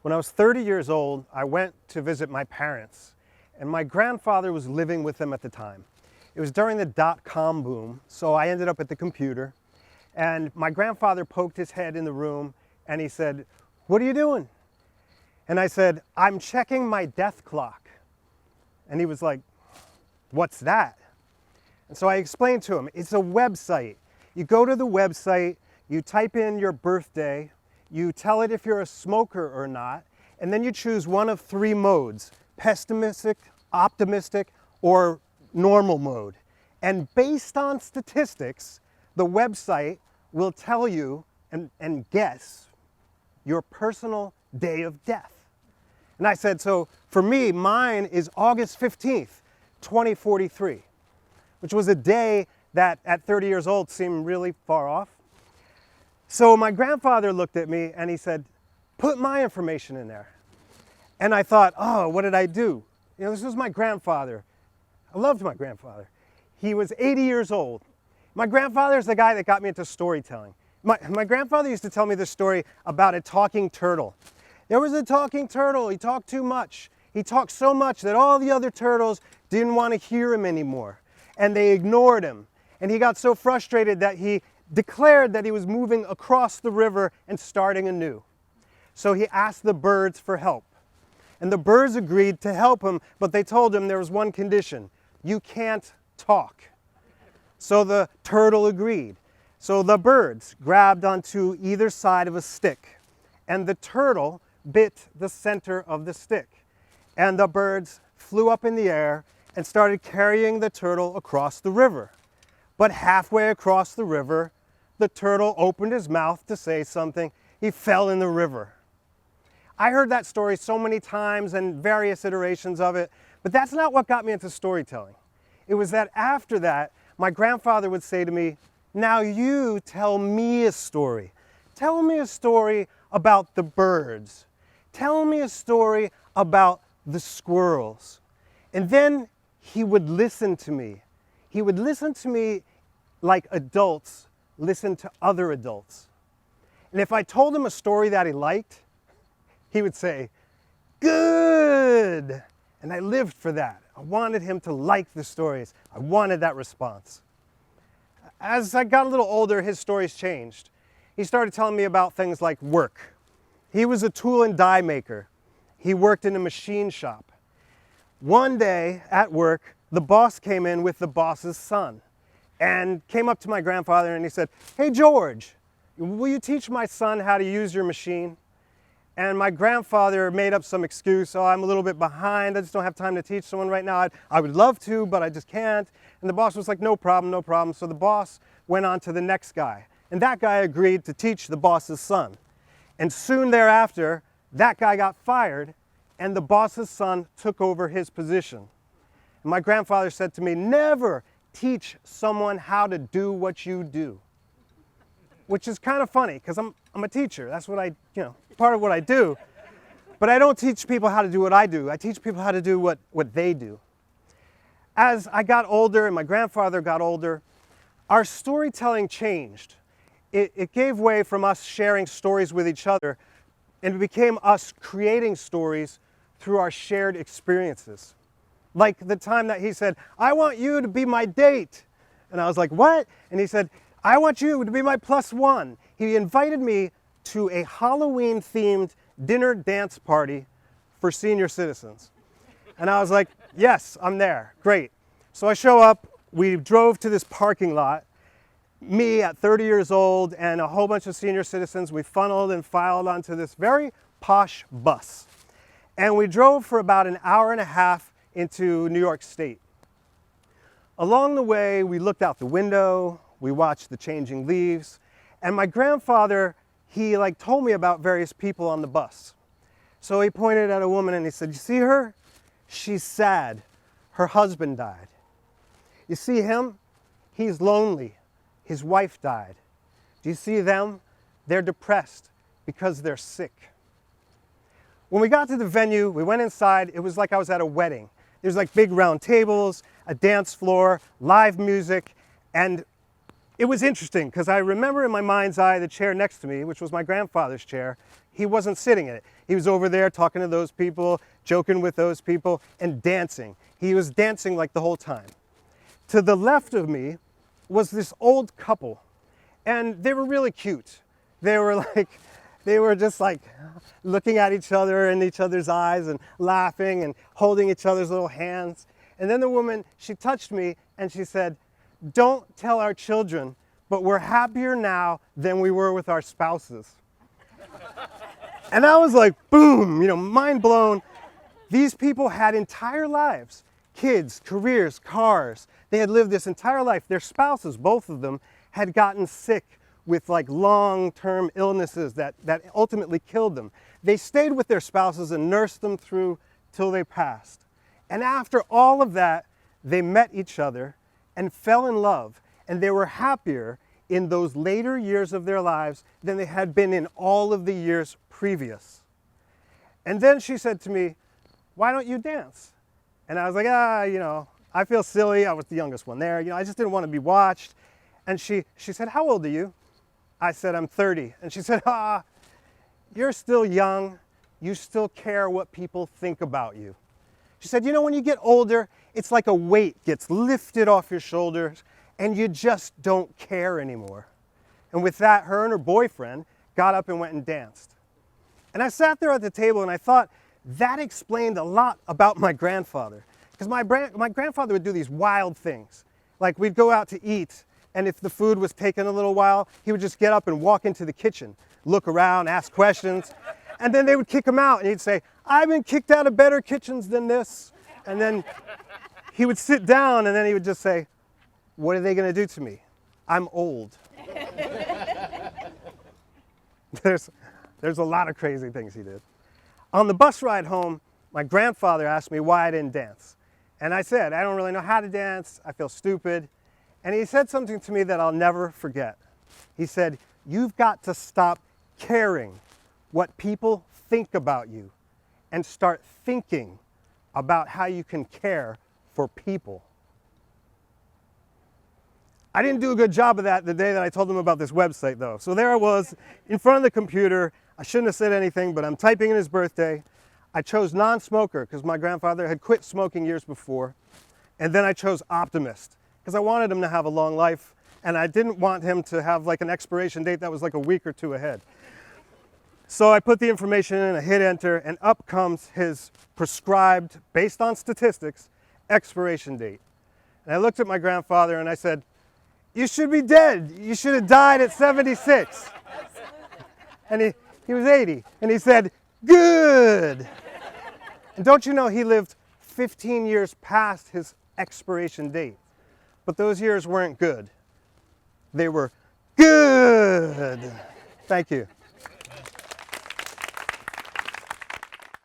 When I was 30 years old, I went to visit my parents, and my grandfather was living with them at the time. It was during the dot-com boom, so I ended up at the computer, and my grandfather poked his head in the room, and he said, "What are you doing?" And I said, "I'm checking my death clock." And he was like, "What's that?" And so I explained to him, it's a website. You go to the website, you type in your birthday, you tell it if you're a smoker or not, and then you choose one of three modes: pessimistic, optimistic, or normal mode. And based on statistics, the website will tell you and guess your personal day of death. And I said, so for me, mine is August 15th, 2043, which was a day that at 30 years old seemed really far off. So my grandfather looked at me and he said, "Put my information in there." And I thought, oh, what did I do? You know, this was my grandfather. I loved my grandfather. He was 80 years old. My grandfather is the guy that got me into storytelling. My grandfather used to tell me this story about a talking turtle. There was a talking turtle. He talked too much. He talked so much that all the other turtles didn't want to hear him anymore, and they ignored him. And he got so frustrated that he declared that he was moving across the river and starting anew. So he asked the birds for help. And the birds agreed to help him, but they told him there was one condition: you can't talk. So the turtle agreed. So the birds grabbed onto either side of a stick, and the turtle bit the center of the stick. And the birds flew up in the air and started carrying the turtle across the river. But halfway across the river, the turtle opened his mouth to say something. He fell in the river. I heard that story so many times and various iterations of it, but that's not what got me into storytelling. It was that after that, my grandfather would say to me, "Now you tell me a story. Tell me a story about the birds. Tell me a story about the squirrels." And then he would listen to me. He would listen to me like adults listen to other adults. And if I told him a story that he liked, he would say, "Good." And I lived for that. I wanted him to like the stories. I wanted that response. As I got a little older, his stories changed. He started telling me about things like work. He was a tool and die maker. He worked in a machine shop. One day at work, the boss came in with the boss's son and came up to my grandfather and he said, "Hey George, will you teach my son how to use your machine?" And my grandfather made up some excuse. "Oh, I'm a little bit behind. I just don't have time to teach someone right now. I would love to, but I just can't." And the boss was like, "No problem, no problem." So the boss went on to the next guy. And that guy agreed to teach the boss's son. And soon thereafter, that guy got fired and the boss's son took over his position. And my grandfather said to me, "Never teach someone how to do what you do." Which is kind of funny because I'm a teacher. That's what part of what I do. But I don't teach people how to do what I do. I teach people how to do what they do. As I got older and my grandfather got older, our storytelling changed. It gave way from us sharing stories with each other, and it became us creating stories through our shared experiences. Like the time that he said, "I want you to be my date." And I was like, "What?" And he said, "I want you to be my +1. He invited me to a Halloween-themed dinner dance party for senior citizens. And I was like, "Yes, I'm there. Great." So I show up. We drove to this parking lot. Me at 30 years old and a whole bunch of senior citizens. We funneled and filed onto this very posh bus. And we drove for about an hour and a half into New York State. Along the way, we looked out the window. We watched the changing leaves. And my grandfather, he told me about various people on the bus. So he pointed at a woman and he said, "You see her? She's sad. Her husband died. You see him? He's lonely. His wife died. Do you see them? They're depressed because they're sick." When we got to the venue, we went inside. It was like I was at a wedding. There's big round tables, a dance floor, live music, and it was interesting because I remember in my mind's eye the chair next to me, which was my grandfather's chair. he wasn't sitting in it. He was over there talking to those people, joking with those people, and dancing. He was dancing like the whole time. To the left of me was this old couple, and they were really cute. They were just like looking at each other in each other's eyes and laughing and holding each other's little hands. And then the woman, she touched me and she said, "Don't tell our children, but we're happier now than we were with our spouses." And I was like, boom, mind blown. These people had entire lives, kids, careers, cars. They had lived this entire life. Their spouses, both of them, had gotten sick with like long-term illnesses that ultimately killed them. They stayed with their spouses and nursed them through till they passed. And after all of that, they met each other and fell in love. And they were happier in those later years of their lives than they had been in all of the years previous. And then she said to me, "Why don't you dance?" And I was like, I feel silly. I was the youngest one there. I just didn't want to be watched. And she said, "How old are you?" I said, "I'm 30. And she said, "You're still young. You still care what people think about you." She said, "When you get older, it's like a weight gets lifted off your shoulders and you just don't care anymore." And with that, her and her boyfriend got up and went and danced. And I sat there at the table and I thought that explained a lot about my grandfather. Because my grandfather would do these wild things. Like we'd go out to eat, and if the food was taking a little while, he would just get up and walk into the kitchen, look around, ask questions, and then they would kick him out and he'd say, "I've been kicked out of better kitchens than this." And then he would sit down and then he would just say, "What are they going to do to me? I'm old." There's a lot of crazy things he did. On the bus ride home, my grandfather asked me why I didn't dance. And I said, "I don't really know how to dance. I feel stupid." And he said something to me that I'll never forget. He said, "You've got to stop caring what people think about you and start thinking about how you can care for people." I didn't do a good job of that the day that I told him about this website, though. So there I was in front of the computer. I shouldn't have said anything, but I'm typing in his birthday. I chose non-smoker because my grandfather had quit smoking years before. And then I chose optimist because I wanted him to have a long life and I didn't want him to have like an expiration date that was like a week or two ahead. So I put the information in, I hit enter, and up comes his prescribed, based on statistics, expiration date. And I looked at my grandfather and I said, "You should be dead. You should have died at 76. And he was 80. And he said, "Good." And don't you know he lived 15 years past his expiration date. But those years weren't good. They were good. Thank you.